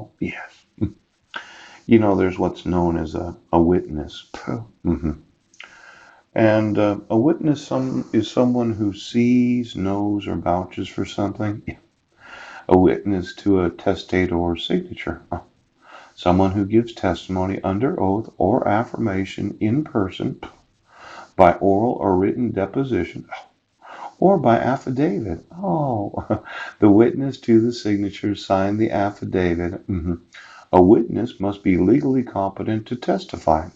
all? Yes. You know, there's what's known as a witness. hmm And a witness is someone who sees, knows, or vouches for something. A witness to a testator's signature. Someone who gives testimony under oath or affirmation in person, by oral or written deposition, or by affidavit. Oh, the witness to the signature signed the affidavit. A witness must be legally competent to testify.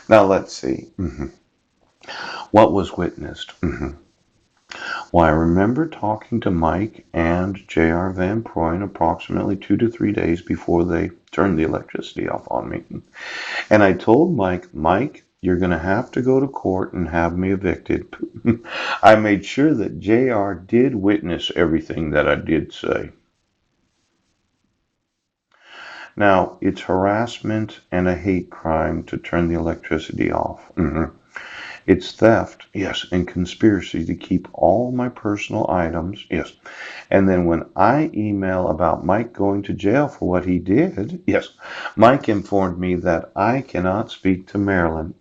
Now let's see. What was witnessed? Well, I remember talking to Mike and J.R. Van Proyn approximately 2 to 3 days before they turned the electricity off on me. And I told Mike, you're going to have to go to court and have me evicted. I made sure that JR did witness everything that I did say. Now, it's harassment and a hate crime to turn the electricity off. It's theft, yes, and conspiracy to keep all my personal items, yes. And then when I email about Mike going to jail for what he did, yes, Mike informed me that I cannot speak to Marilyn.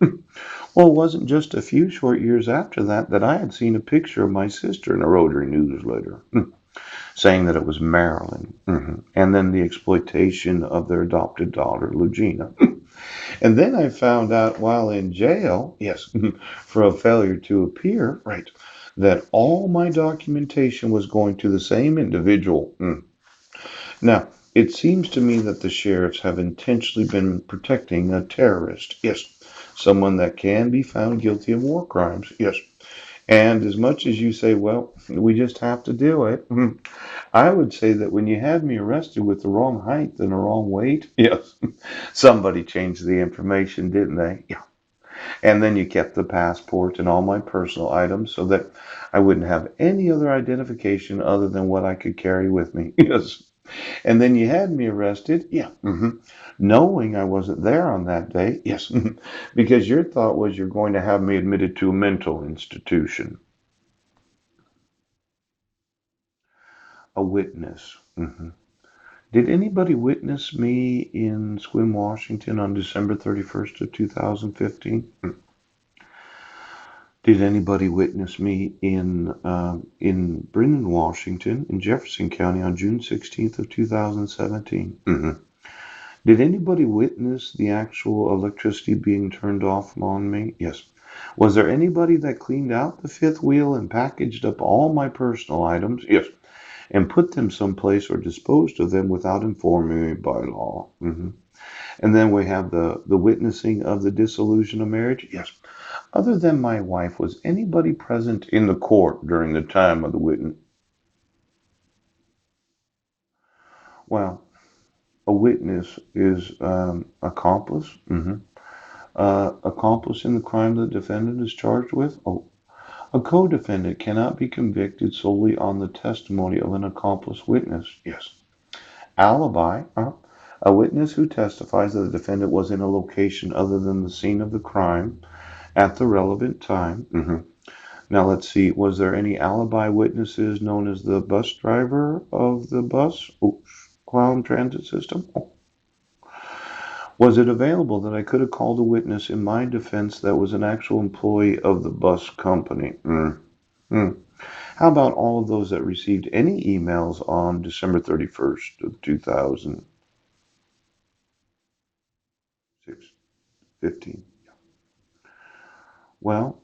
Well, it wasn't just a few short years after that I had seen a picture of my sister in a Rotary newsletter saying that it was Marilyn. And then the exploitation of their adopted daughter, Lugina. And then I found out while in jail, yes, for a failure to appear, right, that all my documentation was going to the same individual. Now, it seems to me that the sheriffs have intentionally been protecting a terrorist, yes, someone that can be found guilty of war crimes, yes. And as much as you say, well, we just have to do it, I would say that when you had me arrested with the wrong height and the wrong weight, yes, somebody changed the information, didn't they? Yeah. And then you kept the passport and all my personal items so that I wouldn't have any other identification other than what I could carry with me. Yes. And then you had me arrested. Yeah. Knowing I wasn't there on that day. Yes. Because your thought was you're going to have me admitted to a mental institution. A witness. Did anybody witness me in Sequim, Washington on December 31st of 2015? Did anybody witness me in Brennan, Washington, in Jefferson County on June 16th of 2017? Did anybody witness the actual electricity being turned off on me? Yes. Was there anybody that cleaned out the fifth wheel and packaged up all my personal items? Yes. And put them someplace or disposed of them without informing me by law? And then we have the witnessing of the dissolution of marriage? Yes. Other than my wife, was anybody present in the court during the time of the witness? Well, a witness is accomplice. Accomplice in the crime the defendant is charged with. Oh, a co-defendant cannot be convicted solely on the testimony of an accomplice witness. Yes. Alibi. A witness who testifies that the defendant was in a location other than the scene of the crime at the relevant time. Now let's see, was there any alibi witnesses known as the bus driver of the bus? Clown Transit System? Was it available that I could have called a witness in my defense that was an actual employee of the bus company? How about all of those that received any emails on December 31st of 2015? Well,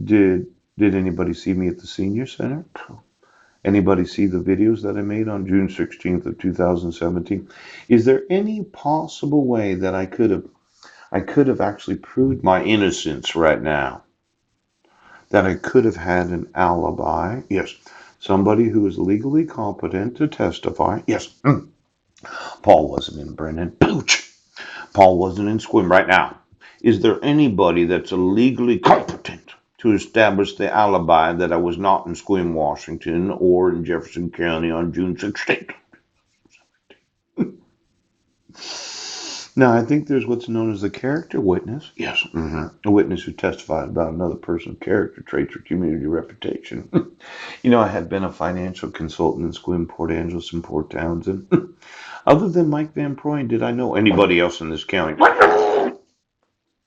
did anybody see me at the senior center? Anybody see the videos that I made on June 16th of 2017? Is there any possible way that I could have actually proved my innocence right now? That I could have had an alibi? Yes. Somebody who is legally competent to testify? Yes. Paul wasn't in Brennan. Pooch. Paul wasn't in Sequim right now. Is there anybody that's legally competent to establish the alibi that I was not in Sequim, Washington, or in Jefferson County on June 16th? Now, I think there's what's known as the character witness. Yes, a witness who testified about another person's character traits or community reputation. I had been a financial consultant in school in Port Angeles and Port Townsend. Other than Mike Van Proyen, did I know anybody else in this county?